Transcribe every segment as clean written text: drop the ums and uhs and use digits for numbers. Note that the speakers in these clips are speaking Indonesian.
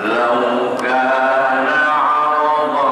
لو كان عرضا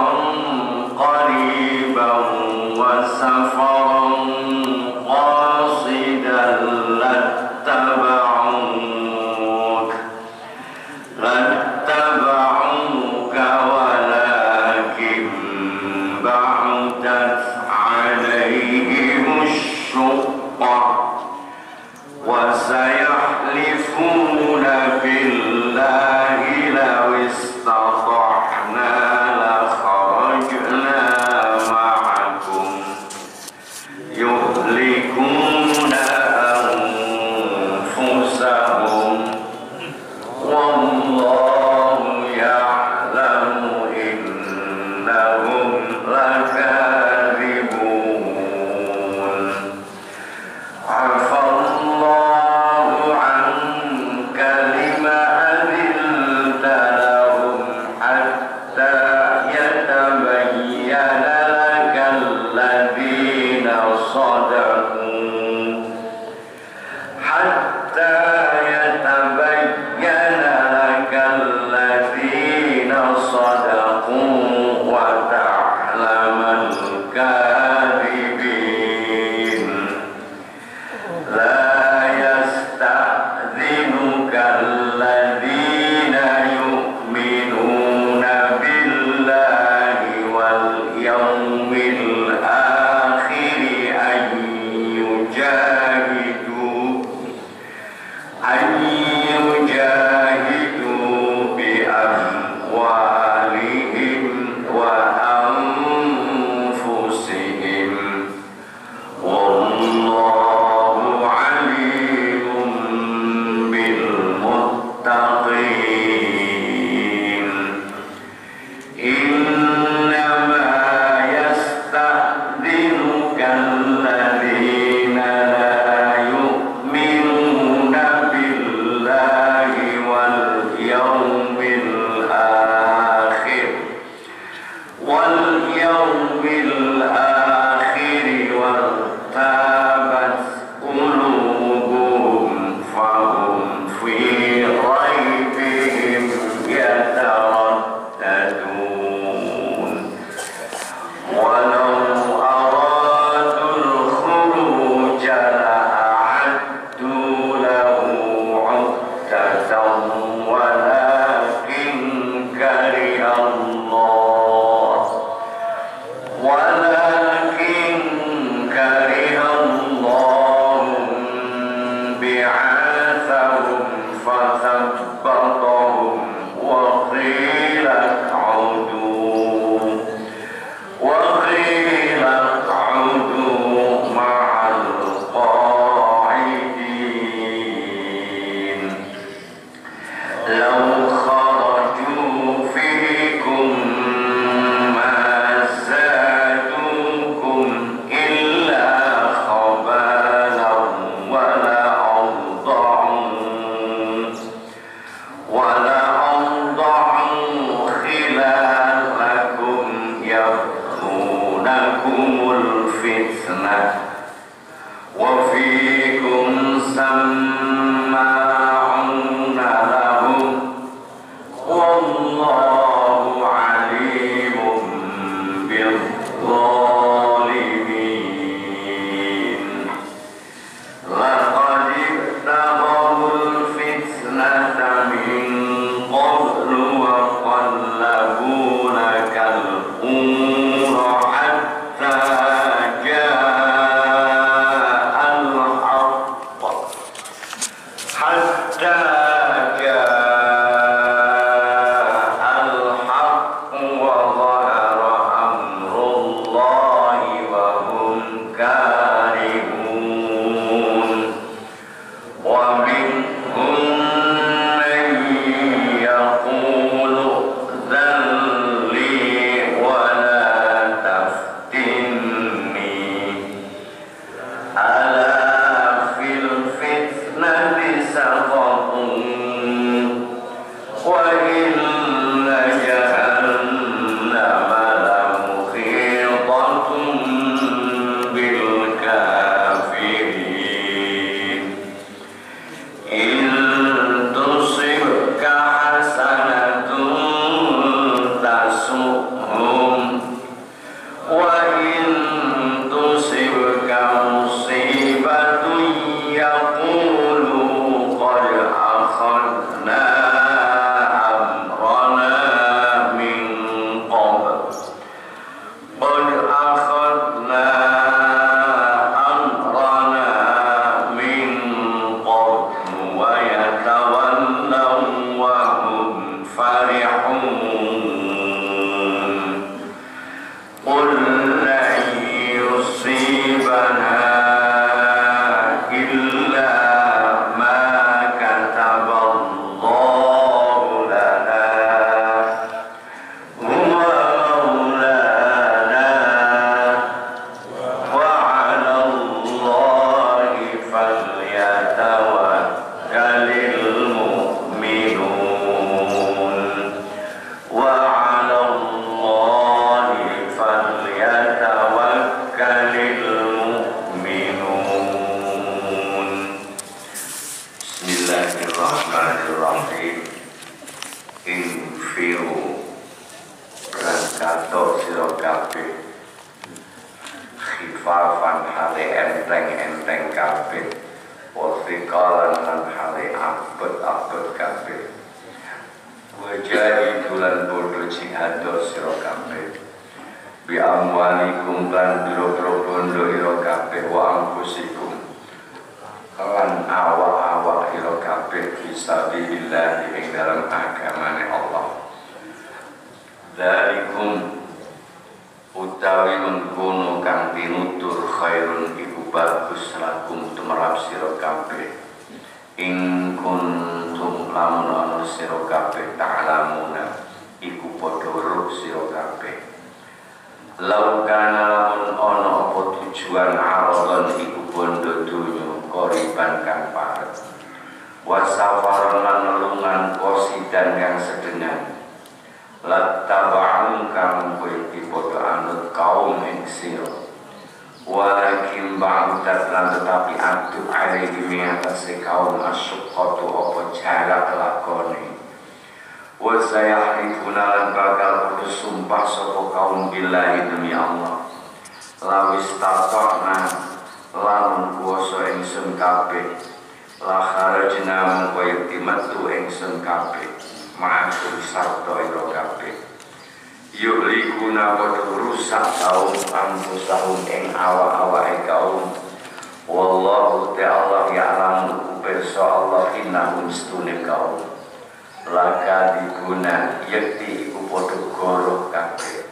laka diguna yakti iku padha goroh kabeh.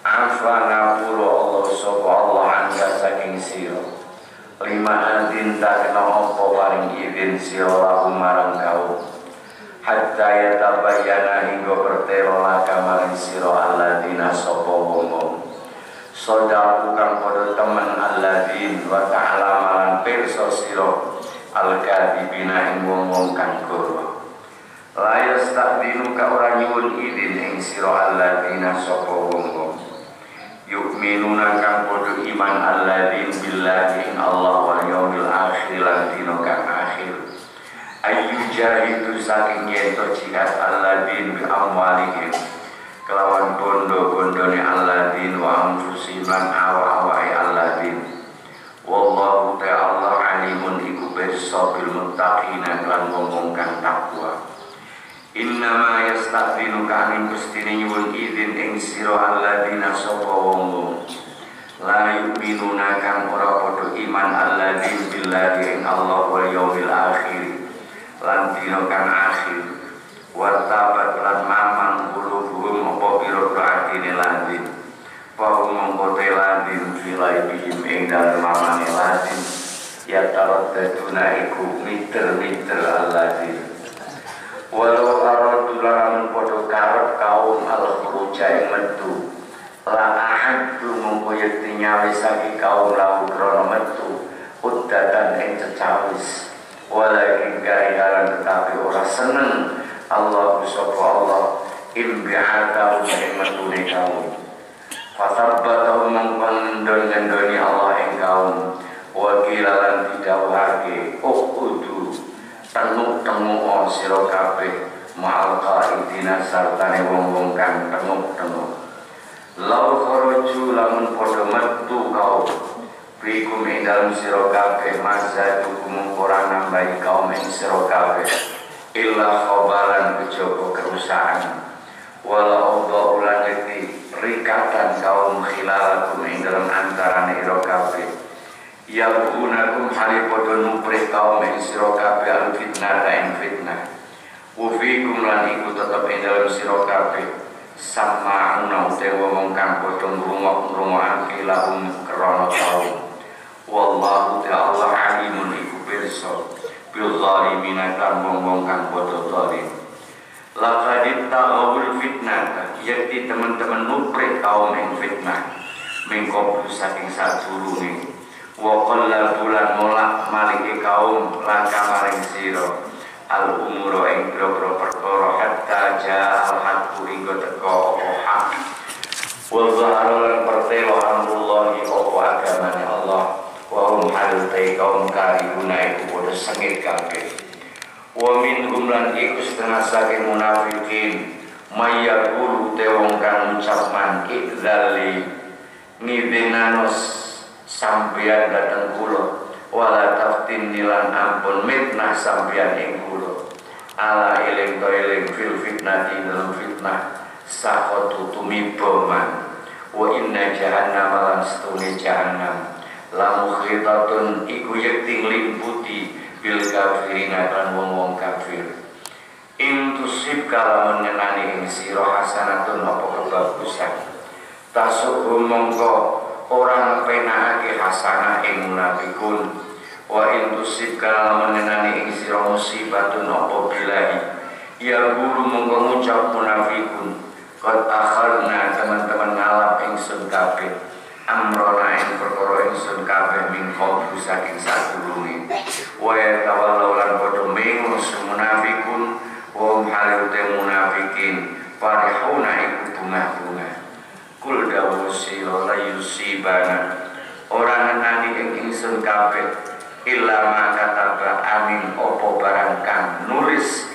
Afana pura Allah sapa Allah anga saking sira. Lima adin tak kena apa paring izin sira lahu marang kaum. Hatta yatabayyana hingga pertelo laka maring sira alladzina sapa wong. Sodaku kang padha temen alladzin wa ta'ala malan pirsa sira al-kadibina ing wong kang goro. La yastadinu ka ora nyuwun izin ing sira alladzina sapa wong. Yu'minuna kang padha iman alladzin billahi ing Allah wal yaumil akhir lan dina kang akhir. Ayu jahidu saking yento jihad alladzin bi amwalihim kelawan bondo-bondone alladzin wa anfusihim lan awa-awai alladzin. Wallahu ta'ala alimun iku pirsa bil muttaqina lan wong kang takwa. Innama yastadinu kang pestine nyuwun izin ing sira alladzina sapa wong la yu'minuna kang ora padha iman alladzin billahi ing Allah wal yaumil akhir lan dina kang akhir. Wartabat lan mamang qulubuhum apa pira-pira atine landin pahum mengkote landin filai bihim ing dalem mamane landin ya taraddatuna iku miter-miter alladzin. Walau aradu lamun padha karep kaum al-khuruja ing metu la ahaddu mongko yekti nyawisake kaum lahu krana metu uddatan ing cecawis. Walakin kaihalan tetapi ora seneng Allah sapa Allah imbi'atahu ing metune kaum. Fasabbatahu mengkondon-ndoni Allah ing kaum. Wakilalan didhawuhake udu tenguk-tenguk sira kabeh ma'al qaidina sartane wong-wong kang tenguk-tenguk. Lau kharaju lamun padha metu kaum bikum ing dalem sira kabeh masa hukum ora nambahi kaum ing sira kabeh illa khobalan kejaba kerusakan wala ulan yakti rikatan kaum khilalakum ing dalem antarane ira kabeh yabunakum hali padha nuprih kaum ing sira kabeh al fitnah ing fitnah wa fikum lan iku tetep ing dalem sira kabeh sama'una utawa wong kang padha ngrungok-ngrungokan lahum krana kaum. Wallahu ta'ala alimun iku pirsa bil zalimina kan wong kang padha zalim. Laqad ta'awul fitnah yakti teman-teman nuprih kaum ing fitnah mengko saking sadurunge wa qalla bulan molak malike kaum langka maring sira al umuro ing boro perkara hatta ja'al haqqu hingga teka apa hak wa zaharan pertelo amrullahi apa agamane Allah wa hum halte kaum karihuna iku padha sengit kabeh. Wa minhum lan iku setengah saking munafikin mayaqulu te wong kang ngucap man idzali ngidenanos sampeyan dateng kula wala taftin nilan ampun mitnah sampeyan ing kula ala eling to eling fil fitnati dalam fitnah sakotu tumiboman wa inna jahannam lan stune jahannam lamu khitatun iku yakti nglimputi bil kafirina kan wong kafir. Intusib kala mengenani ing sira hasanatun apa kebagusan tasuk mongko orang penake hasanah ing munafikun wa intusib kala mengenani ing sira musibatun apa bilahi ya guru mongko ngucap munafikun qad akharna teman-teman ngalap ingsun kabeh amrona ing perkara ingsun kabeh min qablu saking sadurunge wa yatawallau lan padha mengus munafikun wa halute munafikin farihuna iku bunga-bunga kul dawu sira la yusibana ora ngenani ing ingsun kabeh illa ma kataba amin opo barang kang nulis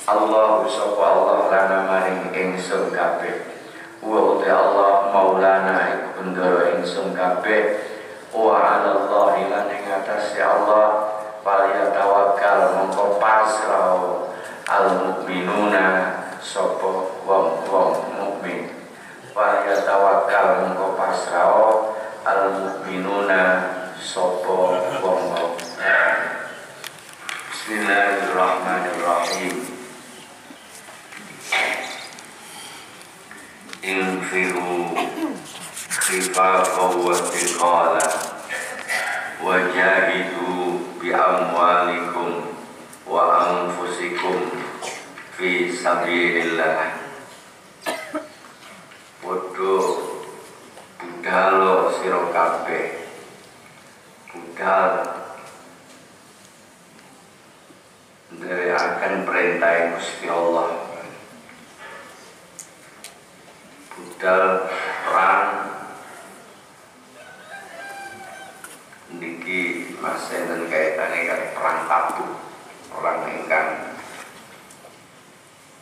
Allah sapa Allah lana maring ingsun kabeh wa uta Allah maulana iku bendoro ingsun kabeh wa ala Allah lan ing atas ya Allah waliya tawakkal mongko pasrah al mukminuna sapa wong mukmin waliya tawakkal mongko pasrah al mukminuna sapa wong. Bismillahirrahmanirrahim. infiru khifafan wa thiqala wajahidu bi amwalikum wa anfusikum fi sabilillah. Podo budal sira kabeh, budal dari akan perintah Gusti Allah, budal perang niki masih dan kaitannya kali perang Tabuk, perang ingkang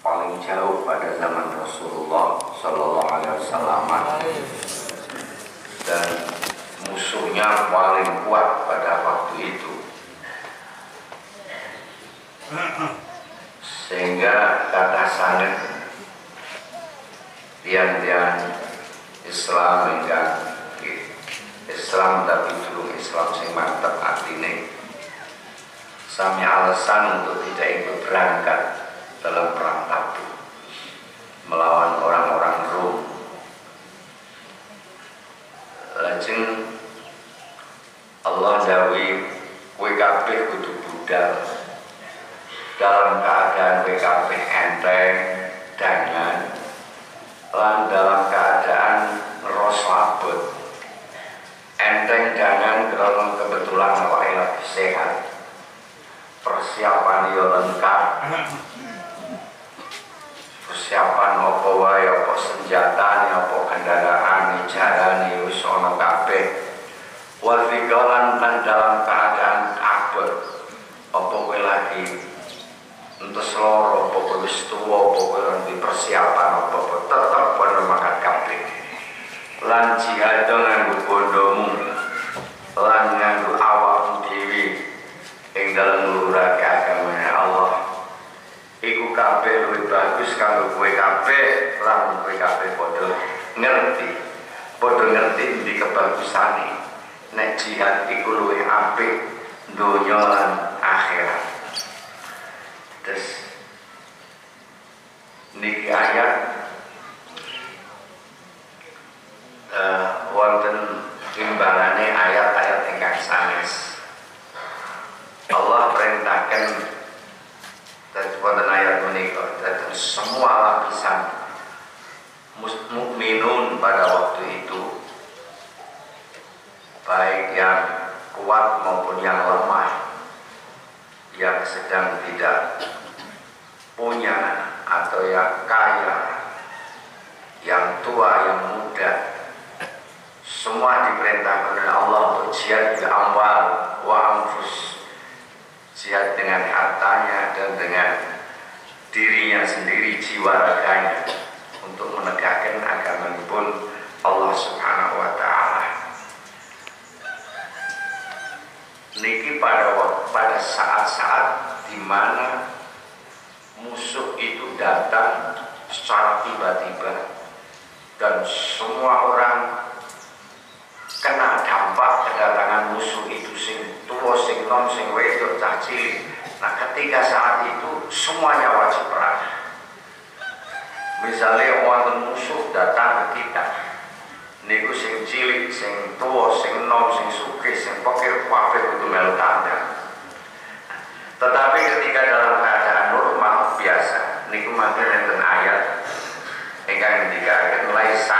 paling jauh pada zaman Rasulullah Sallallahu Alaihi Wasallam, dan musuhnya paling kuat pada waktu itu, sehingga kata sangat tiang-tiang Islam hingga Islam tapi belum Islam sing mantep artine sami alasan untuk tidak ikut berangkat dalam perang Tabuk melawan orang-orang Rom. Lajeng Allah dawi kowe kabeh kudu budal dalam keadaan kowe kabeh enteng dangan lan dalam keadaan ngerasa abot enteng dangan karena kebetulan awake lagi sehat, persiapan yo lengkap, persiapan apa wae, apa senjatane, apa kendaraan, jarane wis ana kabeh. Wal fiqalan dan dalam keadaan abot, apa kowe lagi entus loro, apa kowe wis tuwa, apa kowe di persiapan apa tetep padha makan kabeh. Lan jihad nganggo bondomu, lan nganggo awakmu dhewe ing dalem nglurake agamane Allah. Iku kabeh luwih bagus kanggo kowe kabeh, lan kowe kabeh padha ngerti di kebagusane. Nek jihad iku luwih apik donya lan akhirat. Terus niki ayat wonten timbangannya ayat-ayat ingkang sanes. Allah perintahkan dan wonten ayat menika dan semua lapisan mukminun pada waktu itu, baik yang kuat maupun yang lemah, yang sedang tidak punya atau yang kaya, yang tua, yang muda, semua diperintahkan oleh Allah untuk jihad bi amwal wa anfus, jihad dengan hartanya dan dengan dirinya sendiri, jiwa raganya, untuk menegakkan agama pun Allah Subhanahu wa Ta'ala. Niki pada saat-saat di mana musuh itu datang secara tiba-tiba dan semua orang kena dampak kedatangan musuh itu, sing tua, sing nom, sing wedok, cah cilik. Nah, ketika saat itu semuanya wajib perang. Misalnya wonten musuh datang ke kita, niku sing cilik, sing tua, sing nom, sing sugih, sing pikir kabeh kudu melu tandang. Tetapi ketika dalam keadaan normal biasa, niku mangke enten ayat ingkang ngendikaken laisa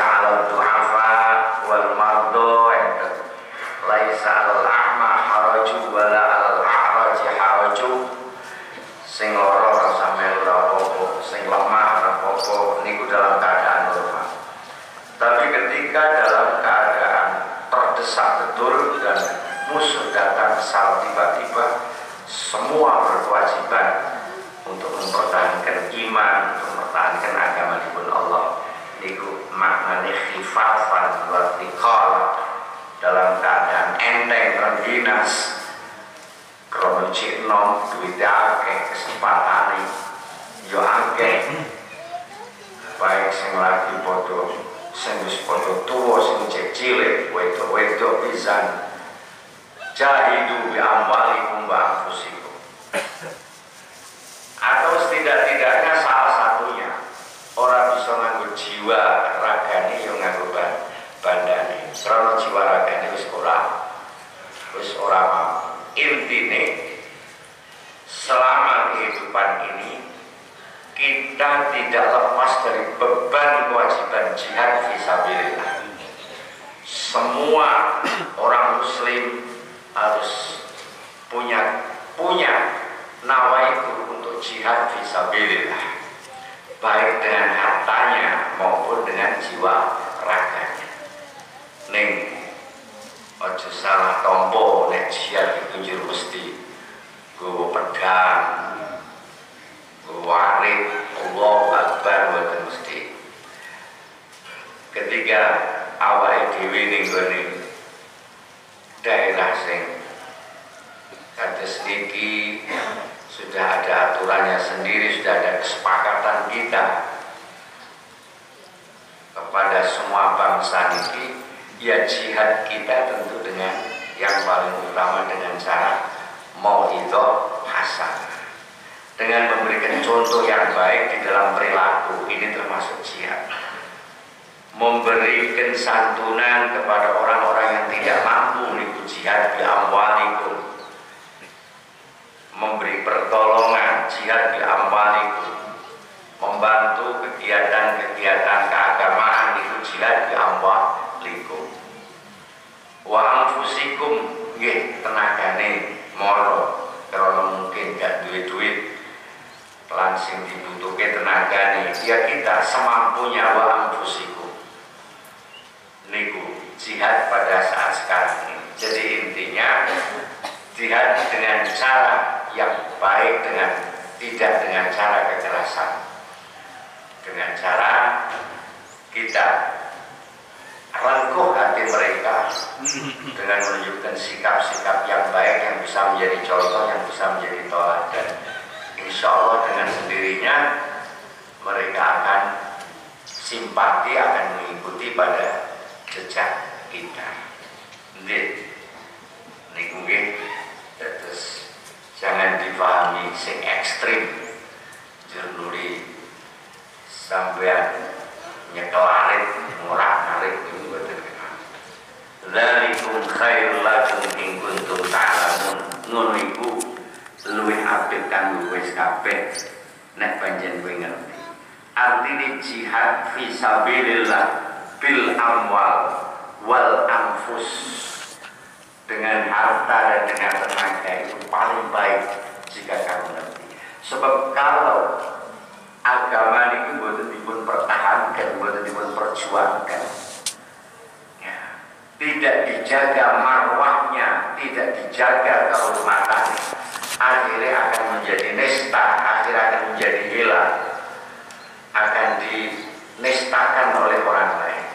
'alal du'afa wal mardo, laisa 'alal a'ma haraju wala 'alal a'raji haraju. Sing lara rasa melu apa-apa, sing lemah apa-apa, niku dalam keadaan normal. Tapi ketika dalam keadaan terdesak betul dan musuh datang secara tiba-tiba, semua berkewajiban untuk mempertahankan iman, untuk mempertahankan agama dipun Allah. Niku maknanya khifafan wa thiqala, dalam keadaan enteng lan dinas, krono ciknom duwite akeh, kesempatane yo akeh, baik sing lagi padha, sing wis padha tuwa, sing cek cilik, wedok-wedok pisan. Jahidu bi amwalikum wa anfusikum. Atau setidak-tidaknya saat kita tidak lepas dari beban kewajiban jihad fisabilillah. Semua orang muslim harus punya nawaitu untuk jihad fisabilillah, baik dengan hartanya maupun dengan jiwa raganya. Ning ojo salah tompo nek jihad itu jur mesti go pedang, go warit, Allahu Akbar boten mesti. Ketika awake dhewe ning gone daerah sing kados niki sudah ada aturannya sendiri, sudah ada kesepakatan kita kepada semua bangsa niki, ya jihad kita tentu dengan yang paling utama dengan cara mau'idhah hasanah, dengan memberikan contoh yang baik di dalam perilaku. Ini termasuk jihad. Memberikan santunan kepada orang-orang yang tidak mampu, niku jihad bi amwalikum. Memberi pertolongan, jihad bi amwalikum. Membantu kegiatan-kegiatan keagamaan, itu jihad bi amwalikum. Wa anfusikum, nggih tenagane moro karena mungkin gak duit-duit langsung dibutuhkan tenagane, ya kita semampunya. Wa anfusikum niku jihad pada saat sekarang ini. Jadi intinya jihad dengan cara yang baik, tidak dengan cara kekerasan, dengan cara kita rengkuh hati mereka dengan menunjukkan sikap-sikap yang baik yang bisa menjadi contoh, yang bisa menjadi teladan. Insya Allah dengan sendirinya mereka akan simpati, akan mengikuti pada jejak kita. Niku nggih, terus jangan dipahami sing ekstrim, jurnuli sampean nyekelarit murah narik itu boten kenal. Dzalikum khairul lakum in kuntum ta'lamun. Ngono iku luwih apik kanggo wis kabeh nek panjenengan kowe ngerti. Artine jihad fisabilillah bil amwal wal anfus, dengan harta dan dengan tenaga itu paling baik jika kamu ngerti. Sebab kalau agama ini boten dipun pertahankan, boten dipun perjuangkan, ya, tidak dijaga marwahnya, tidak dijaga kehormatannya, akhirnya akan menjadi nista, akhirnya akan menjadi hilang, akan dinistakan oleh orang lain.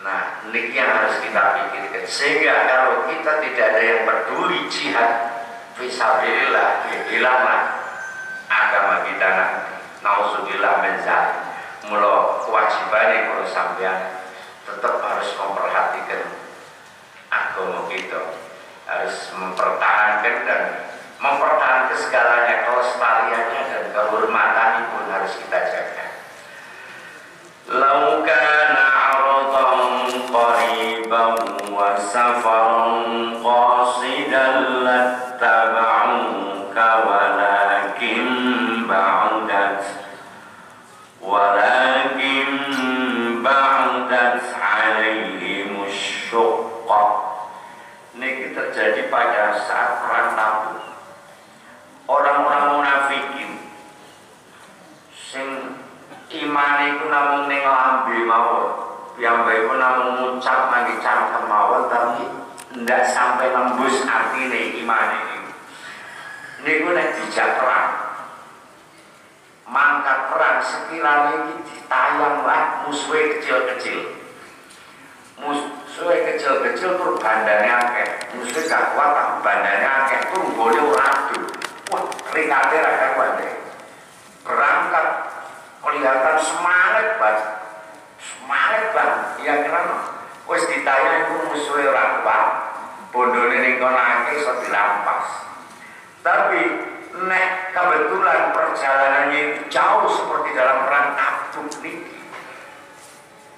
Nah, ini yang harus kita pikirkan. Sehingga kalau kita tidak ada yang peduli jihad fisabilillah, hilanglah agama kita nanti. Nauzubillah min dzalik. Mula kewajiban kalau sampean tetap harus memperhatikan agama kita, harus mempertahankan dan mempertahankan segalanya, kelestariannya dan kehormatan pun harus kita jaga. Lau kana 'aradan qariban wa safaran qasidan lattaba'uka walakin ba'udat 'alaihim syuqqah. Ini terjadi pada saat perang Tabuk. Orang-orang munafikin sing imane iku namung ning lambe mawon, piyambake iku namung ngucap nanging cangkem mawon, tapi ndak sampai nembus artine imane iki. Niku nek dijak perang, mangkat perang sekiranya iki ditayanglah musuhe kecil-kecil. Musuhe kecil-kecil tur bandane akeh. Musuhe gak kuat tapi bandane akeh, tur gole ora adu. Wah, ringate ra karuan. Berangkat kelihatan semangat banget. Semangat banget. Ya karena wis ditayang iku musuhe ora kuat. Bondone ning kono akeh iso dirampas. Tapi nek kebetulan perjalanannya itu jauh seperti dalam perang Tabuk niki,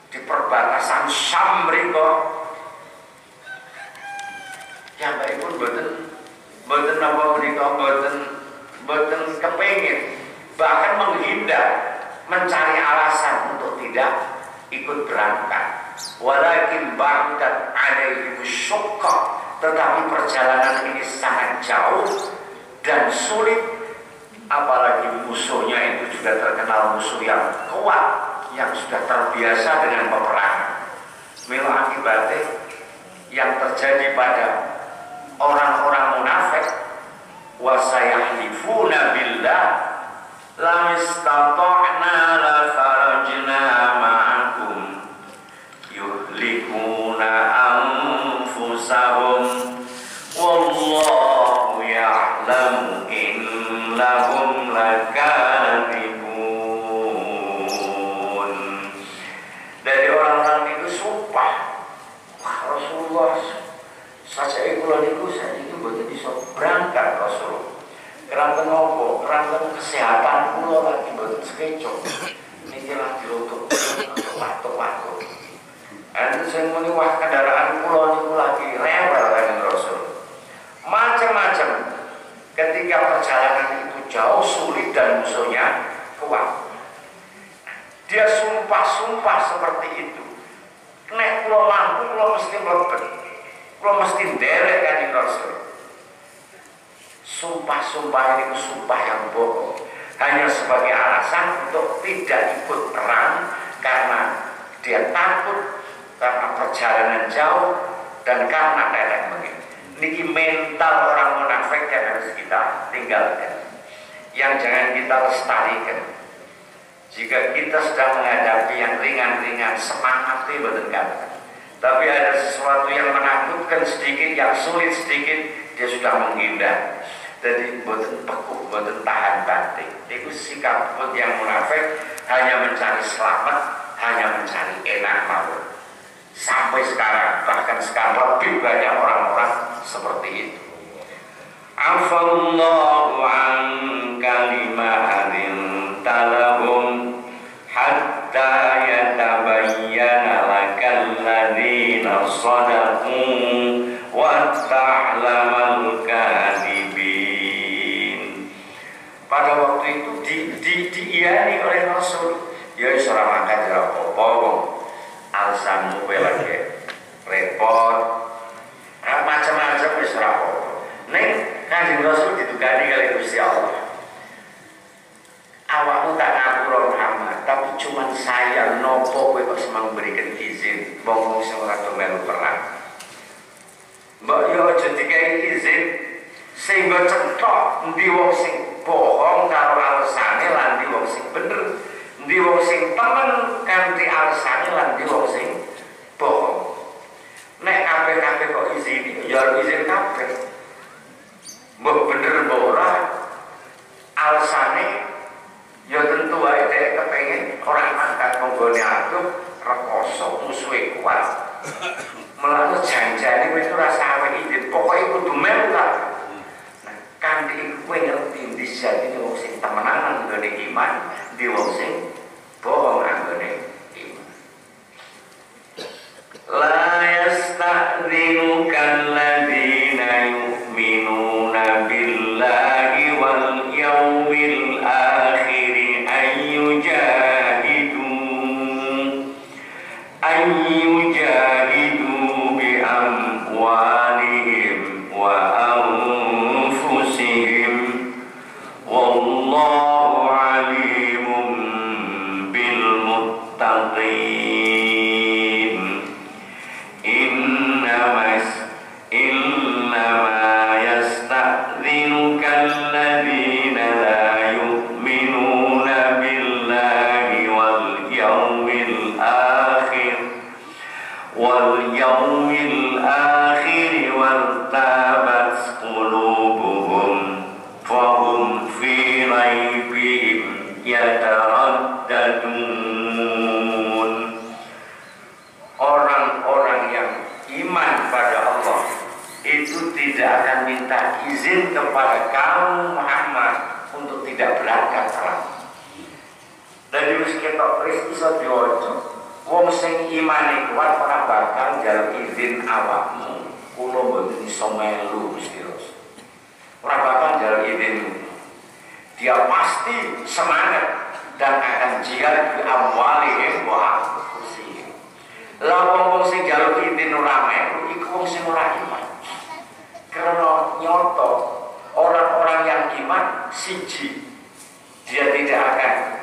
di perbatasan Syam mriko, yang baik pun boten apa menika boten kepingin, bahkan menghindar, mencari alasan untuk tidak ikut berangkat. Walakin ba'dat alaihi syaqqa, tetapi perjalanan ini sangat jauh dan sulit, apalagi musuhnya itu juga terkenal musuh yang kuat, yang sudah terbiasa dengan peperangan. Milo akibatnya yang terjadi pada orang-orang munafik, wa sayahlifuna billah la istata'na la kharajna ma'akum yuhlikuna anfusahum wallahu ya'lamu innahum lakadzibun. Dari orang-orang itu sumpah, wah Rasulullah saja kula niku sakniki mboten iso berangkat Rasul. Keranten nopo? Keranten kesehatan kula lagi mboten sekecok. Niki lah dirutuk waktu-waktu. Anu sing muni wah kendaraan kula niku lagi rewel kanjeng Rasul. Macam-macam. Ketika perjalanan itu jauh, sulit dan musuhnya kuat. Dia sumpah-sumpah seperti itu. Nek kula mampu kula mesti mlebet. Kula mesti nderek kanjeng Rasul. Sumpah-sumpah ini sumpah yang bohong, hanya sebagai alasan untuk tidak ikut perang karena dia takut, karena perjalanan jauh, dan karena nenek begini. Niki mental orang munafik yang harus kita tinggalkan, yang jangan kita lestarikan. Jika kita sedang menghadapi yang ringan-ringan, semangatnya bertengkar. Tapi ada sesuatu yang menakutkan sedikit, yang sulit sedikit, dia sudah menghindar. Jadi boten pekuh, boten tahan banting. Itu sikap yang munafik, hanya mencari selamat, hanya mencari enak mawon. Sampai sekarang, bahkan sekarang lebih banyak orang-orang seperti itu. Afallahu anka lima adzinta lahum hatta yatabayyana lakal ladzina shadaqu wa ta'lamal kadhibin. Pada waktu itu diiyani oleh Rasul, ya ora mangkat ya apa alasanmu lagi repot, macam-macam wis ora apa. Ning Kanjeng Rasul ditugani kali Gusti Allah. Awakmu tak ngapura Muhammad, tapi cuman saya nopo kowe kok semang berikan izin wong sing ora do melu perang. Mbok yo aja dikai izin sehingga cetok endi wong sing bohong karo alasane lan endi wong sing bener, endi wong sing temen kanthi alasane lan endi wong sing bohong. Nek kabeh-kabeh kok izin, ya izin kabeh. Mbok bener mbok ora alasane ya tentu ae dhek kepengin ora mangkat monggone aku rekoso musuhe kuat. Melaku janjane wis ora sawe izin, pokoke kudu melu kabeh. Nah, kanthi kowe ngerti ndi jane wong sing temenan nggone iman, ndi wong sing bohong anggone iman. La yasta'dzinuka alladziina yu'minuuna billahi wal yawmil akhir an yujahidu bi amwalihim wa anfusihim wallahu alimun bil muttaqin. Innama yasta'dzinuka alladziina la yu'minuuna billahi wal yawmil akhir wartabat qulubuhum fahum fi raibihim yataraddadun. Orang-orang yang iman pada Allah itu tidak akan minta izin kepada kaum Muhammad untuk tidak berangkat perang. Dan wis ketok wis iso diwaca. Wong sing imane kuat ora bakal njaluk izin awakmu. Kula mboten iso melu Gusti Rasul. Ora bakal njaluk izin. dia pasti semangat dan akan jihad bi amwalihim wa anfusihim. Lah wong sing njaluk idin ora melu iku wong sing ora iman. Karena nyoto orang-orang yang iman siji, dia tidak akan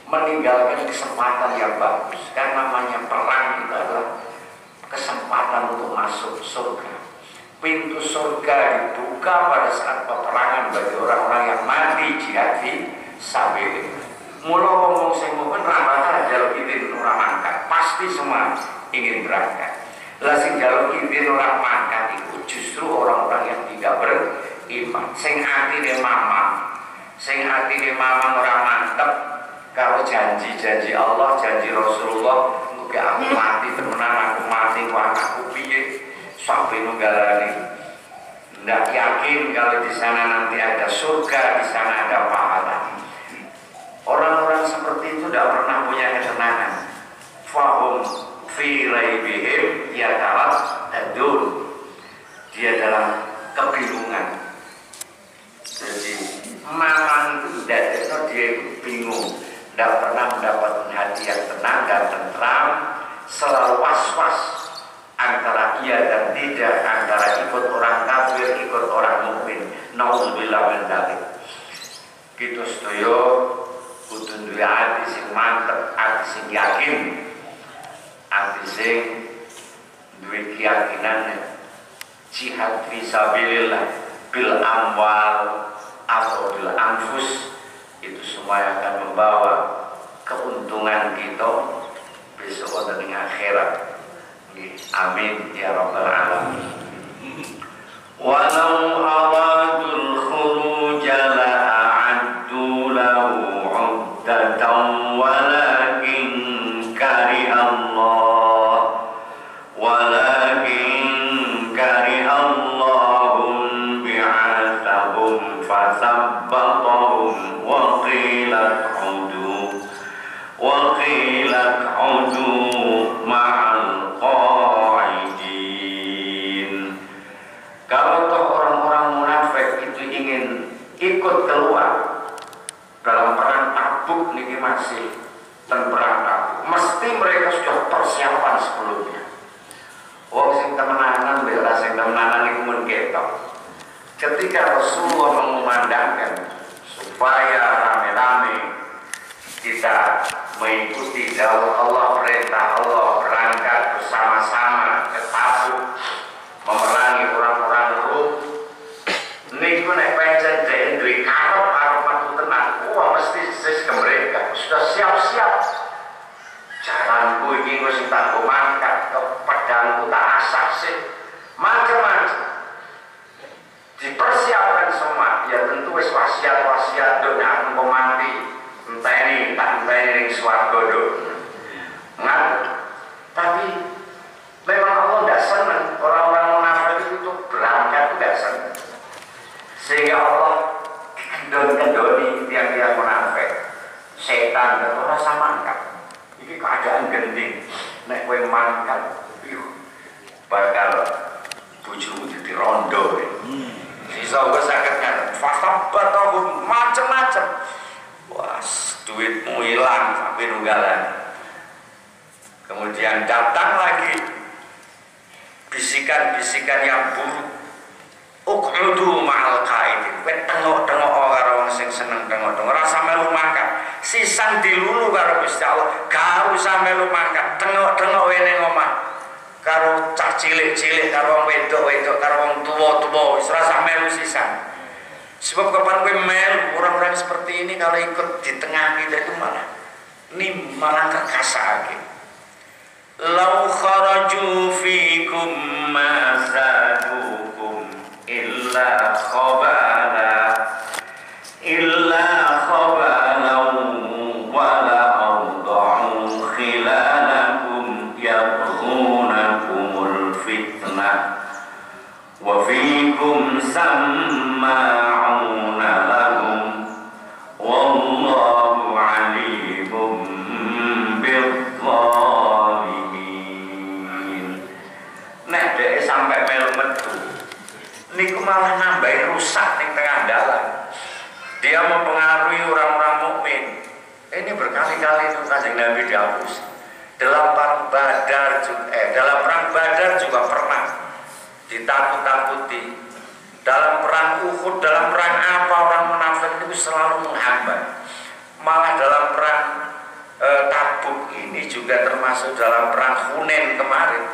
meninggalkan kesempatan yang bagus. Karena namanya perang itu adalah kesempatan untuk masuk surga. Pintu surga dibuka pada saat peperangan bagi orang-orang yang mati jihad fi sabilillah. Mula wong sing mukmin ra bakal njaluk izin ora mangkat, pasti semua ingin berangkat. Lah sing njaluk izin ora mangkat itu justru orang-orang yang tidak beriman, sing atine mamang, sing atine mamang ora mantep karo janji-janji Allah, janji Rasulullah, muga aku mati temenan, aku mati ku anakku piye sampai nunggalane. Nggak yakin kalau di sana nanti ada surga, di sana ada pahala. Orang-orang seperti itu tidak pernah punya ketenangan. Fahum fi raibihim yataraddadun. Dia dalam kebingungan. Jadi mamang itu tidak, dia bingung, tidak pernah mendapatkan hati yang tenang dan tentram, selalu was-was antara iya dan tidak, antara ikut orang kafir, ikut orang mukmin. Nauzubillah min dzalik. Kita sedaya kudu duwe ati sing mantep, ati sing yakin, ati sing duwe keyakinan jihad fisabilillah bil amwal atau bil anfus, itu semua akan membawa keuntungan kita besok dan di akhirat. Amin ya rabbal alamin. Walau aradul khuruj la a'addu lahu 'uddatan walakin kariha Allah bi'athahum fasabbatahum wa qilat 'udu ma'al qa'idin. Kalau toh orang-orang munafik itu ingin ikut keluar dalam perang Tabuk niki masih dan perang Tabuk, mesti mereka sudah persiapan sebelumnya. Wong sing temenanan bela sing temenanan iku mun ketok. Ketika Rasulullah mengumandangkan supaya rame-rame kita mengikuti dawuh Allah, perintah Allah, berangkat bersama-sama ke Tabuk memerangi orang-orang Rum. Niku nek pancen dhek duwe karep metu tenan, wah mesti sis ke mereka sudah siap-siap. Jalanku iki wis tak mangkat, pedangku tak asah sih, macam-macam dipersiapkan semua. Ya tentu wis wasiat-wasiat dunya aku mati enteni tak enteni ning swarga do. Tapi memang Allah tidak senang orang-orang munafik itu berangkat, tidak senang. Sehingga Allah kendoni tiang-tiang munafik, setan dan orang sama mangkat. Ini keadaan genting. Nek kowe mangkat, bakal bojomu jadi rondo. Sisa gue sakit kan, fasabbat aku macem-macem. Wah, duitmu hilang sampai nunggalan. Kemudian datang lagi bisikan-bisikan yang buruk. Uq'udu ma'al qaidin. Kowe tengok-tengok karo wong sing seneng tengok-tengok. Ora sampe lu mangkat. Sisan dilulu karo Gusti Allah. Gak usah melu mangkat. Tengok-tengok wene ngomah. Karo cah cilik-cilik, karo wong wedok-wedok, karo wong tuwa-tuwa, wis ora sampe melu sisan. Sebab kapan kowe melu orang-orang seperti ini kalau ikut di tengah kita itu malah kekasake. Lau kharaju fikum ma zadukum illa khabala wa la awda'u khilalakum yabghunakumul fitnah wa fikum samma'una lahum wallahu alimun bidzalimin. Nek dhek sampai melu metu niku malah nambahi rusak ning tengah mempengaruhi orang-orang mukmin. Ini berkali-kali itu Kanjeng Nabi dihapus. Dalam perang Badar juga pernah ditakut-takuti. Dalam perang Uhud, dalam perang apa orang munafik itu selalu menghambat. Malah dalam perang Tabuk ini juga termasuk dalam perang Hunain kemarin.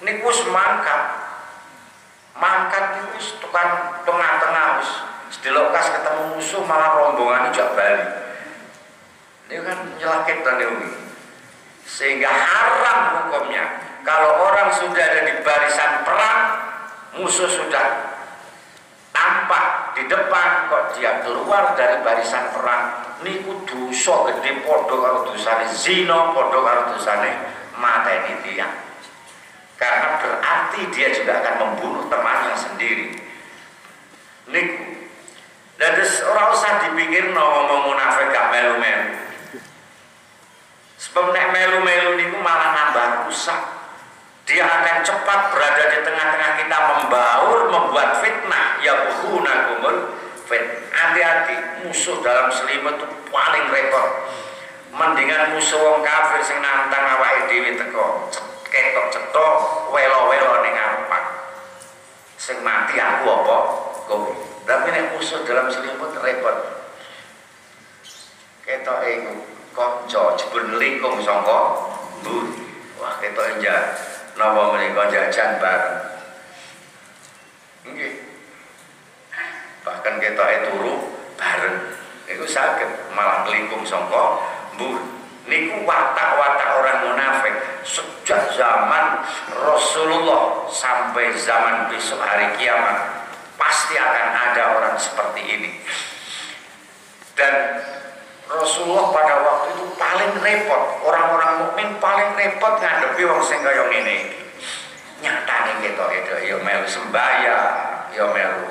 Ini kus mangkat itu tukang tengah-tengah di lokas ketemu musuh malah rombongan juga balik. Ini kan nyelakit dan ini. Sehingga haram hukumnya kalau orang sudah ada di barisan perang, musuh sudah tampak di depan, kok dia keluar dari barisan perang, niku dosa gede padha karo dosane zina, padha karo dosane mateni tiyang. Karena berarti dia juga akan membunuh temannya sendiri. Niku. Dan ora usah dipikir ngomong munafik gak melu-melu. Sebab nek melu-melu niku malah nambah rusak. Dia akan cepat berada di tengah-tengah kita, membaur, membuat fitnah. Ya buhunakumul fitnah. Hati-hati, musuh dalam selimut itu paling repot. Mendingan musuh wong kafir sing nantang awake dhewe teko ketok cetok welo-welo ning ngarepan. Sing mati aku apa? Kowe. Tapi nek musuh dalam selimut repot. Ketoke iku kanca jebul lingkung sangka mburi. Wah, ketoke njak napa menika jajan bareng. Nggih. Bahkan ketoke turu bareng. Iku saged malah nglingkung sangka mburi. Niku watak-watak orang munafik sejak zaman Rasulullah sampai zaman besok hari kiamat. Pasti akan ada orang seperti ini. Dan Rasulullah pada waktu itu paling repot, orang-orang mukmin paling repot ngadepi wong sing kaya ngene iki. Nyatane ketok itu ya melu sembahyang, ya melu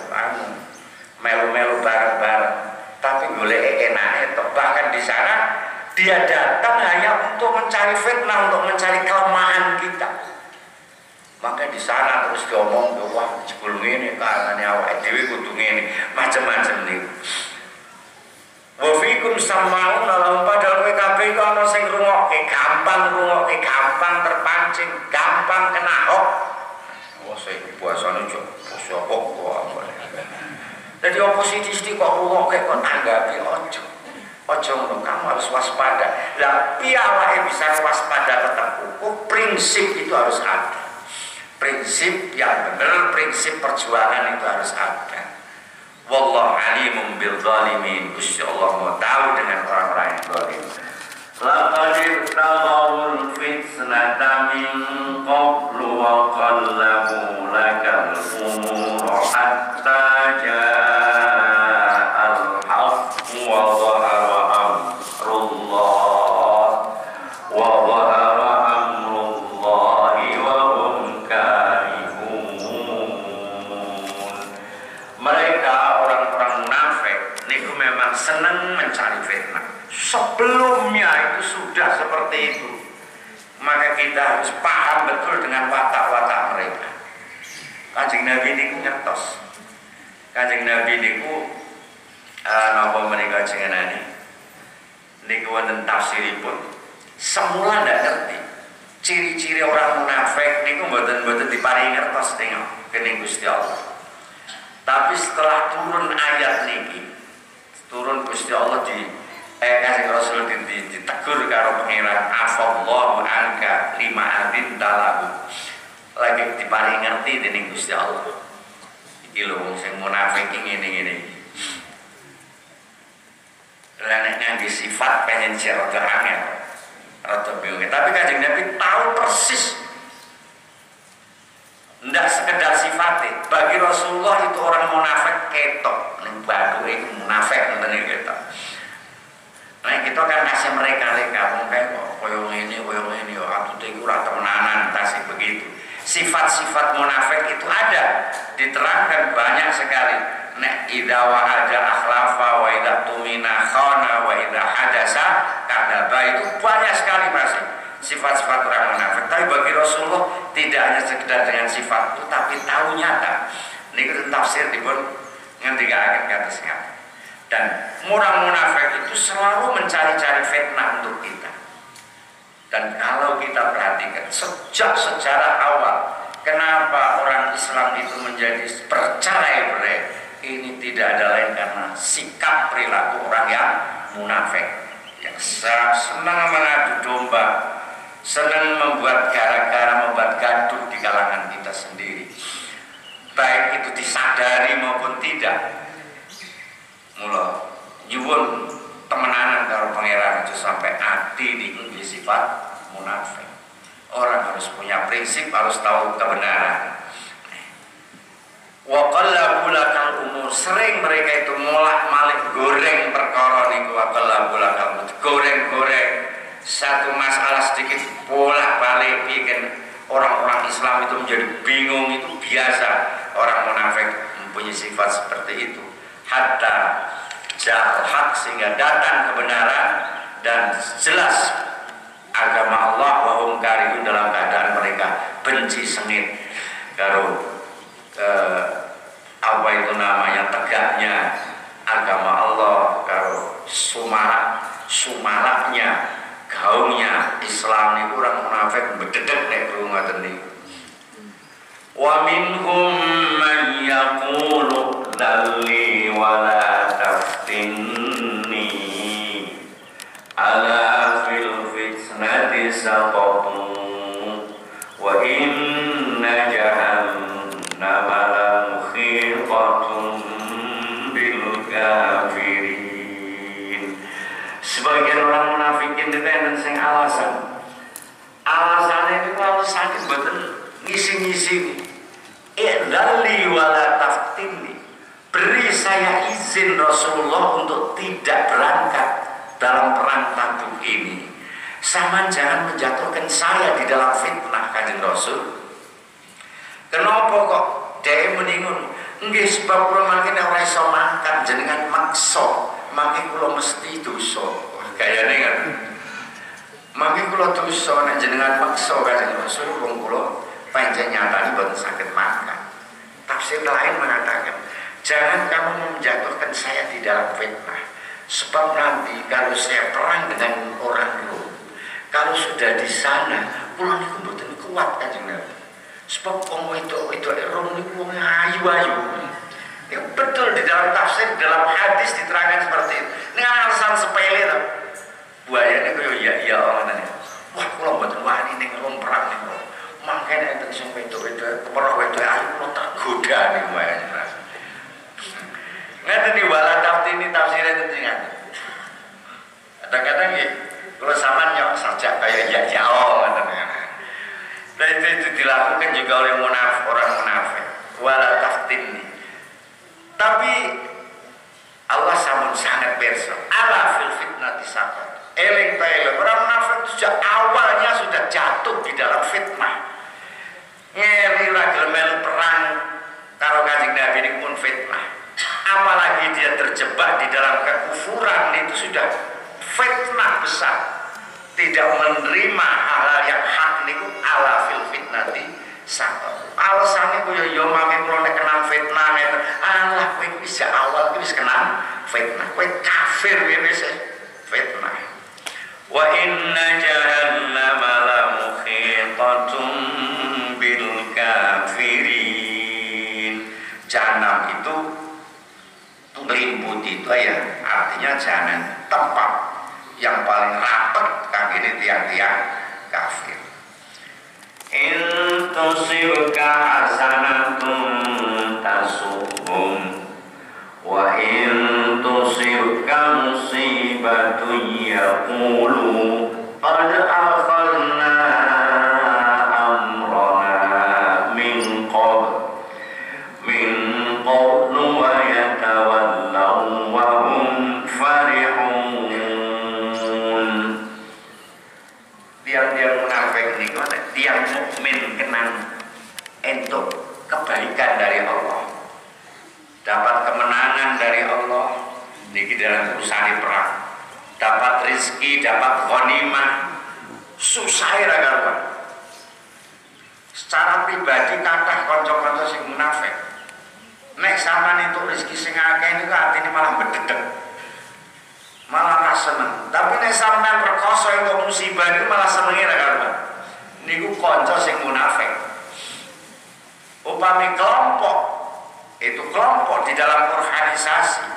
bareng-bareng, tapi golek enake tok. Bahkan di sana dia datang hanya untuk mencari fitnah, untuk mencari kelemahan kita. Maka di sana terus diomong, wah jebul ngene kaangane awake dhewe kudu ngene, macam-macam niku. Wa fikum samaun lahum, padahal kowe kabeh iku ana sing ngrungokke, gampang terpancing, gampang kena hoax. Wah saiki puasane yo basa kok apa. Jadi oposisi kok ngrungokke kok tanggapi ojo. Ojo ngono, kamu harus waspada. Lah piye awake bisa waspada tetap hukum, prinsip itu harus ada. Prinsip yang benar, prinsip perjuangan itu harus ada. Wallahu alimun bil zalimin. Gusti Allah mau tahu dengan orang-orang yang zalim. Laqad ittaqawul fitnata min qablu wa qallabu lakal umur hatta ja'al haqqu wa dhahara amrullah wa dhahara amrullahi wa hum karihun. Mereka senang mencari fitnah. Sebelumnya itu sudah seperti itu. Maka kita harus paham betul dengan watak-watak mereka. Kanjeng Nabi niku ngertos. Kanjeng Nabi niku napa menika jenengan niku wonten tafsiripun. Semula ndak ngerti. Ciri-ciri orang munafik niku mboten diparingi ngertos dening Gusti Allah. Tapi setelah turun ayat niki, turun Gusti Allah kasih Rasul ditegur karo pangeran, afallahu anka lima adin talahu. Lagi diparingi ngerti dening Gusti Allah. Iki lho wong sing munafik ngene-ngene. Lah nek ngangge sifat pengen rada angel, rada bingung. Tapi Kanjeng Nabi tahu persis. Ndak sekedar sifatnya. Bagi Rasulullah itu orang munafik ketok. Ning bathuke itu munafik ngoten ketok. Nah kita kan ngasih mereka mungkin kok koyo ngene yo atute iku ora temenanan tasih begitu. Sifat-sifat munafik itu ada, diterangkan banyak sekali. Nek idza wa'ada akhlafa wa idza tumina khana wa idza hadasa kadzaba, itu banyak sekali masih sifat-sifat orang munafik. Tapi bagi Rasulullah tidak hanya sekedar dengan sifat itu, tapi tahu nyata. Niku tafsir dipun ngendikaken kados ngeten. Dan orang munafik itu selalu mencari-cari fitnah untuk kita. Dan kalau kita perhatikan sejak sejarah awal, kenapa orang Islam itu menjadi bercerai-berai, ini tidak ada lain karena sikap perilaku orang yang munafik, yang senang mengadu domba, senang membuat gara-gara, membuat gaduh di kalangan kita sendiri, baik itu disadari maupun tidak. Mula nyuwun temenanan kalau pangeran itu sampai hati di sifat munafik. Orang harus punya prinsip, harus tahu kebenaran. Wa qallabu lakal umur, sering mereka itu molak-malik goreng perkara niku. Wa qallabu lakal, goreng-goreng satu masalah sedikit bolak-balik bikin orang-orang Islam itu menjadi bingung. Itu biasa orang munafik mempunyai sifat seperti itu. Hatta ja'al haq, sehingga datang kebenaran dan jelas agama Allah, wa hum karihun, dalam keadaan mereka benci sengit karo apa itu namanya tegaknya agama Allah, karo sumaraknya gaungnya Islam ini. Orang munafik bededek nek krungu ngoten niku. Wa minhum man yaqulu dalli wala taftinni ala fil fitnati saqatu wa inna jahannama la muhiqatun bil kafirin. Sebagian orang munafikin itu enten sing alasannya itu kalau sakit boten ngisi-ngisi. Idalli wala taftinni, beri saya izin Rasulullah untuk tidak berangkat dalam perang Tabuk ini. Sama jangan menjatuhkan saya di dalam fitnah, Kanjeng Rasul. Kenapa kok dia meningun? Nggih sebab kula mangkene ora iso makan jenengan maksa, mangke kula mesti dosa. Kayane kan. Mangke kula dosa nek jenengan maksa Kanjeng Rasul, wong kula panjang nyatanya buat sakit makan. Tafsir lain mengatakan, jangan kamu menjatuhkan saya di dalam fitnah, sebab nanti kalau saya perang dengan orang Rom, kalau sudah di sana, pulang itu betul kuat kan jenengan. Sebab orang itu Rom itu orang ayu-ayu. Ya, betul di dalam tafsir, dalam hadis diterangkan seperti itu. Ini alasan sepele lah. Buaya ini kayak iya orang ini. Wah, kalau betul wani nih Rom perang nih. Makanya itu sampai itu perang itu ayo lo tergoda nih buaya. Ngerti nih wala ini tafsirnya itu ingat. Kadang-kadang ya kalau sama nyok saja kayak ya jauh katanya. Dan itu dilakukan juga oleh orang munafik. Wala ini. Tapi Allah samun sangat perso. Ala fil fitnah disakot. Eling orang munafik sejak awalnya sudah jatuh di dalam fitnah. Ngeri ragil melu perang karo Kanjeng Nabi ini pun fitnah. Apalagi dia terjebak di dalam kekufuran, itu sudah fitnah besar. Tidak menerima hal-hal yang hak niku ala fil fitnati sakot. Alasannya kuwi yo mangke kula nek kenal fitnah ngeten. Allah kowe wis awal wis kenal fitnah. Kowe kafir wis fitnah. Wa inna jahannama la muhiqatun bil kafirin. Jahanam itu meliputi itu ya, artinya jahanam tempat yang paling rapat kang ini tiang-tiang kafir. In tusibka hasanatun tasuhum wa in tusibka musibatun yaqulu qad akhadna amrana min qablu wa yatawallaw wa hum farihun. Tiang-tiang munafik ini tiang mukmin kenang entuk kebaikan dari Allah, dapat kemenangan dari Allah niki dalam urusan perang, dapat rezeki, dapat ghanimah, susah ra karuan. Secara pribadi kathah kanca-kanca sing munafik Nek sampean itu rezeki sing akeh niku atine malah bededeg. Malah ra seneng. Tapi nek sampean rekoso entuk musibah niku malah senenge ra karuan. Niku kanca sing munafik. Upami kelompok itu kelompok di dalam organisasi.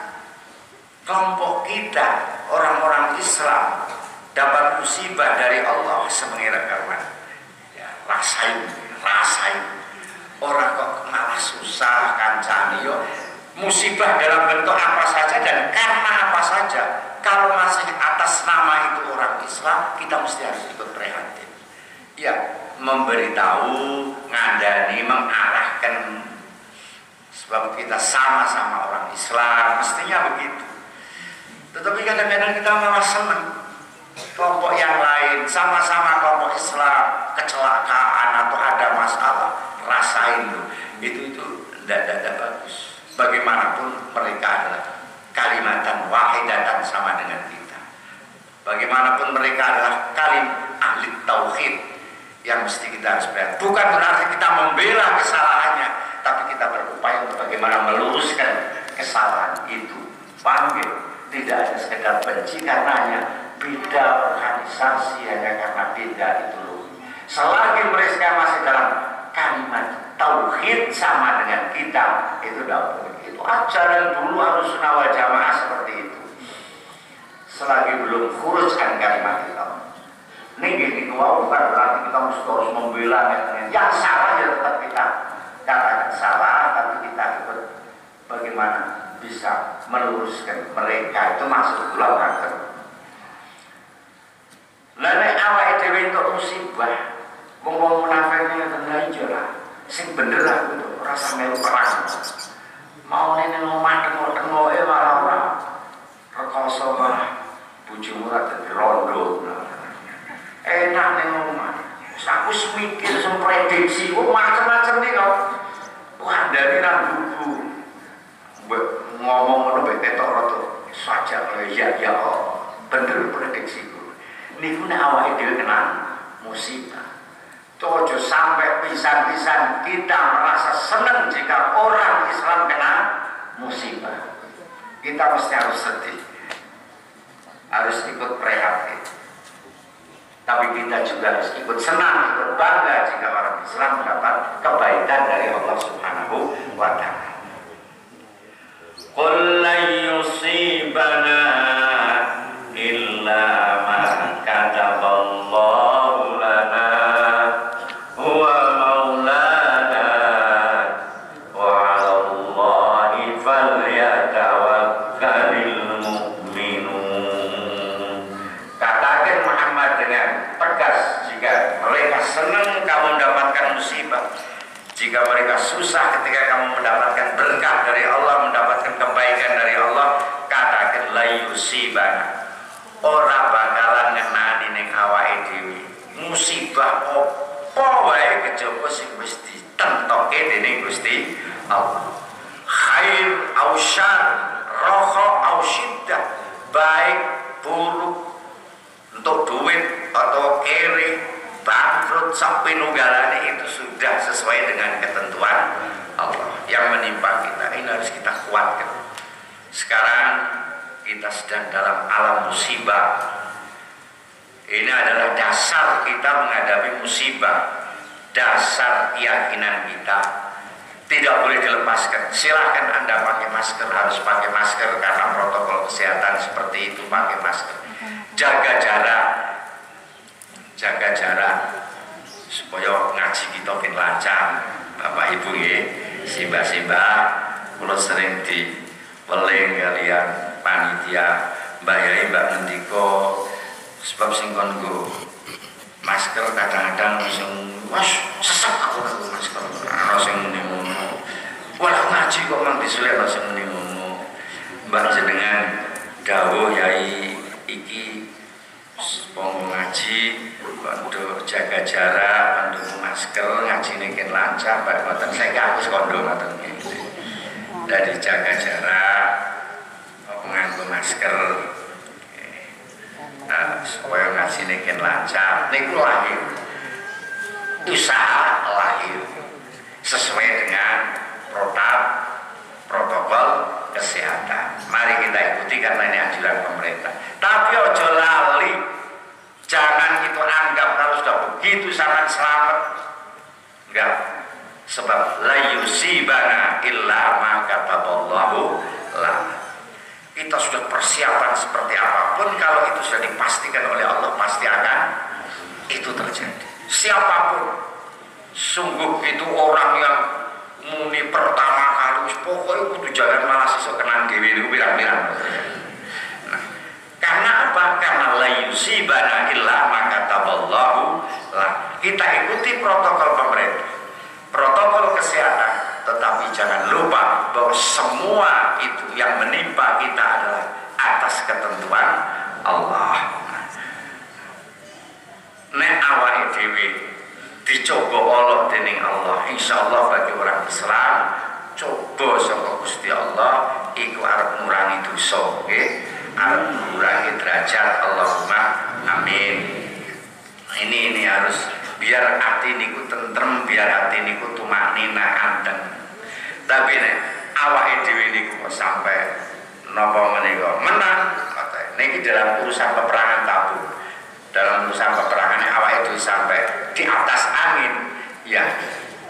Kelompok kita orang-orang Islam dapat musibah dari Allah senenge ra karuan. Ya, rasain. Orang kok malah susah kancane yo musibah dalam bentuk apa saja dan karena apa saja. Kalau masih atas nama itu orang Islam, kita mesti harus ikut prihatin. Ya, memberitahu, ngandani, mengarahkan. Sebab kita sama-sama orang Islam, mestinya begitu. Tetapi kadang-kadang kita malah senang. Kelompok yang lain, sama-sama kelompok Islam, kecelakaan atau ada masalah, rasain loh. Itu tidak bagus. Bagaimanapun mereka adalah kalimatan wahidatan sama dengan kita. Bagaimanapun mereka adalah ahli tauhid yang mesti kita harus bela. Bukan berarti kita membela kesalahannya, tapi kita berupaya untuk bagaimana meluruskan kesalahan itu. Panggil, tidak ada sekedar benci karenanya. Beda organisasi hanya karena beda itu loh. Selagi mereka masih dalam kalimat tauhid sama dengan kita, itu tidak boleh. Itu ajaran dulu harus sunnah wal jamaah seperti itu. Selagi belum khurujkan kalimat itu, ini bukan berarti kita mesti terus membela yang salah ya tetap kita katakan salah, tapi kita ikut bagaimana bisa meluruskan mereka itu masuk pulau kantor. Lalu awal dewe untuk musibah, ngomong munafiknya tengah hijau lah, sing bener lah untuk rasa melu perang. Mau nene ngomah tengok malah orang rekoso malah bujumu rada dirondo. Enak nih ngomah. Aku semikir semprediksi, macam-macam nih kau. Wah dari rambuku ngomong ngono betetok roto saja ya bener prediksiku. Niku nek awake dhewe kena musibah. Tojo sampai pisan-pisan kita merasa senang jika orang Islam kena musibah. Kita mesti harus sedih, harus ikut prihatin. Tapi kita juga harus ikut senang, ikut bangga jika orang Islam mendapat kebaikan dari Allah Subhanahu wa Ta'ala. Qul la yusibana illa ma kataballahu lana huwa maulana wa 'ala Allahi falyatawakkalul mu'minun. Katakan Muhammad dengan tegas, jika mereka senang kamu mendapatkan musibah, jika mereka susah ketika kamu mendapatkan berkah dari Allah, mendapatkan kebaikan dari Allah, katakan la yusibana, ora bakalan ngenani ning awake dhewe musibah apa wae kejaba sing wis ditentoke dening Gusti Allah. Khair au syarr, raha au syiddah, baik buruk, untuk duit atau kere, bangkrut sampai nunggalane, itu sudah sesuai dengan ketentuan Allah yang menimpa kita. Ini harus kita kuatkan. Sekarang kita sedang dalam alam musibah. Ini adalah dasar kita menghadapi musibah, dasar keyakinan kita tidak boleh dilepaskan. Silahkan Anda pakai masker, harus pakai masker karena protokol kesehatan seperti itu, pakai masker. Jaga jarak supaya ngaji kita makin lancar. Bapak Ibu ya, simbah-simbah, kula sering diweling kalian panitia, Mbak Yai, Mbak Mendiko, sebab sing kon nggo masker kadang-kadang sing wes sesek aku masker ana sing muni ngono. Walah ngaji kok mang disulit ana sing muni ngono. Mbak jenengan dawuh Yai iki wong ngaji kondo jaga jarak, kondo masker, ngajine ken lancar, Mbak mboten saya aku kondo ngoten iki. Dari jaga jarak, nganggo masker, supaya ngajine ken lancar. Niku lahir, usaha lahir sesuai dengan protap protokol kesehatan. Mari kita ikuti karena ini anjuran pemerintah. Tapi ojo lali, jangan itu anggap kalau sudah begitu sangat selamat. Enggak, sebab la yusibana illa ma kataballahu lana. Kita sudah persiapan seperti apapun, kalau itu sudah dipastikan oleh Allah pasti akan itu terjadi. Siapapun, sungguh itu orang yang muni pertama kali pokoknya kudu jalan malah sesuk kenang dhewe niku pirang-pirang. Nah, karena apa? Karena la yusibana illa ma kataballahu lana. Kita ikuti protokol pemerintah, protokol kesehatan. Tetapi jangan lupa bahwa semua itu yang menimpa kita adalah atas ketentuan Allah. Nek awake dhewe dicoba Allah dening Allah, insyaallah bagi orang Islam coba saka Gusti Allah iku arep ngurangi dosa, nggih, arep ngurangi derajat. Allahumma amin. Ini harus biar hati niku tentrem, biar hati niku tumanina anteng. Tapi nek awake dhewe niku sampai napa menika menang, niki dalam urusan peperangan tabung, dalam urusan peperangan awake dhewe sampai di atas angin, ya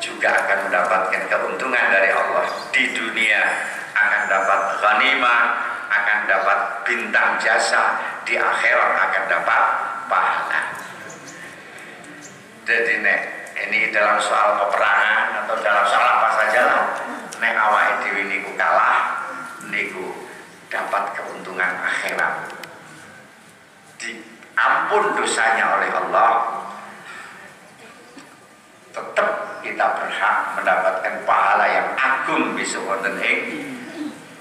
juga akan mendapatkan keuntungan dari Allah. Di dunia akan dapat ghanimah, akan dapat bintang jasa, di akhirat akan dapat pahala. Jadi nek ini dalam soal peperangan atau dalam soal apa saja lah, nek awake dhewe niku kalah, niku dapat keuntungan akhirat, diampun dosanya oleh Allah, tetap kita berhak mendapatkan pahala yang agung besok wonten ing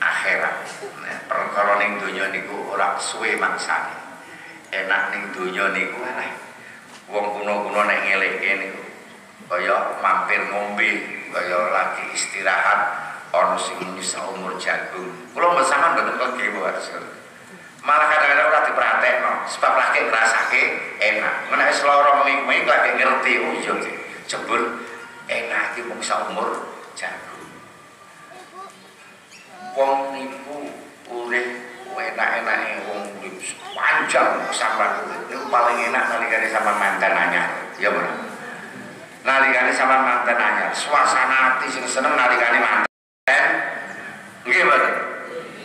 akhirat. Nah, perkara ning donya niku ora suwe mangsane, enak ning donya niku alah. Wong kuno-kuno nek ngelekke niku kaya mampir ngombe, kaya lagi istirahat ana sing muni saumur jagung. Kula mbesaman mboten kegewo Rasul. Malah kadang-kadang ora dipratekno, sebab lagi ngrasake enak. Menawa wis lara mengi-mengi lagi ngerti, oh iya jebul enak iki mung saumur jagung. Wong niku urip enak-enake wong urip panjang sampean niku paling enak nalikane sampean manten anyar, ya bener. Nalikane sampean manten anyar, suasana ati sing seneng nalikane manten. Nggih bener.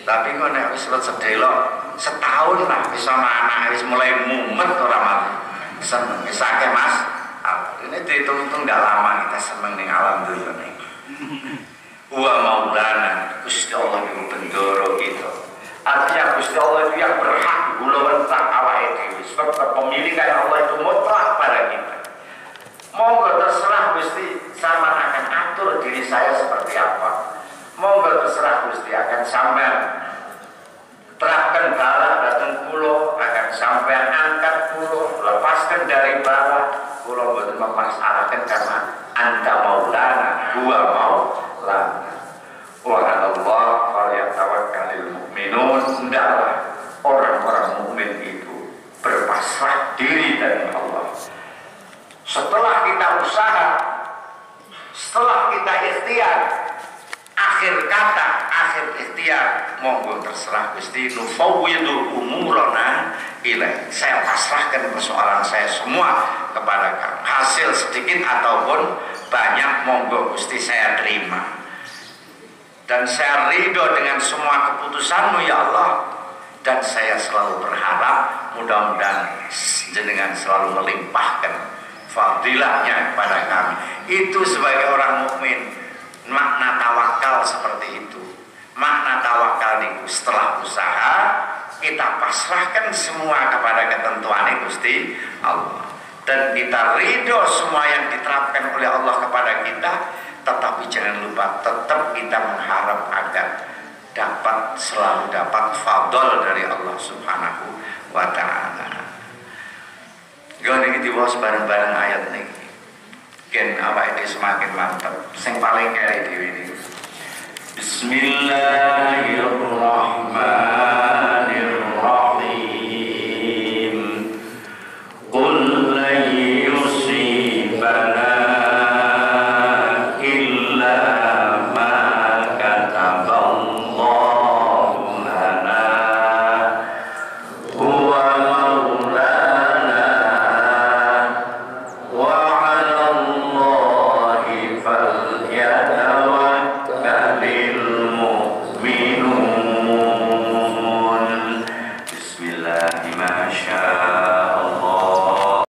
Tapi kok nek wis sedelok setahun lah wis sama anak wis mulai mumet ora mati. Seneng wis akeh Mas. Ini dihitung-hitung ndak lama kita seneng ning alam dunya niki. Wa maulana, Gusti Allah itu bendoro kita. Artinya Gusti Allah itu yang berhak gula wentak awake dhewe. Sebab kepemilikan Allah itu mutlak pada kita. Monggo terserah Gusti sama akan atur diri saya seperti apa. Monggo terserah Gusti akan sampean terapkan bala datang pulau, akan sampean angkat pulau, lepaskan dari bala. Pulau boten memasalakan karena anta maulana, gua maulana. Wa 'ala Allah falyatawakkalul mu'minun. Hendaklah orang-orang mukmin itu berpasrah diri dari Allah. Setelah kita usaha, setelah kita ikhtiar, akhir kata, akhir ikhtiar, monggo terserah Gusti, nufawwidu umurana ilaih. Saya pasrahkan persoalan saya semua kepada kamu. Hasil sedikit ataupun banyak, monggo Gusti saya terima. Dan saya ridho dengan semua keputusanmu ya Allah. Dan saya selalu berharap mudah-mudahan jenengan selalu melimpahkan fadilahnya kepada kami. Itu sebagai orang mukmin, makna tawakal seperti itu. Makna tawakal itu setelah usaha kita pasrahkan semua kepada ketentuan Gusti Allah. Dan kita ridho semua yang diterapkan oleh Allah kepada kita. Tetapi jangan lupa tetap kita mengharap agar dapat selalu dapat fadl dari Allah Subhanahu wa ta'ala. Gini kita bahas bareng-bareng ayat ini. Ken awake dhewe semakin mantap. Sing paling kere dhewe ini. Bismillah.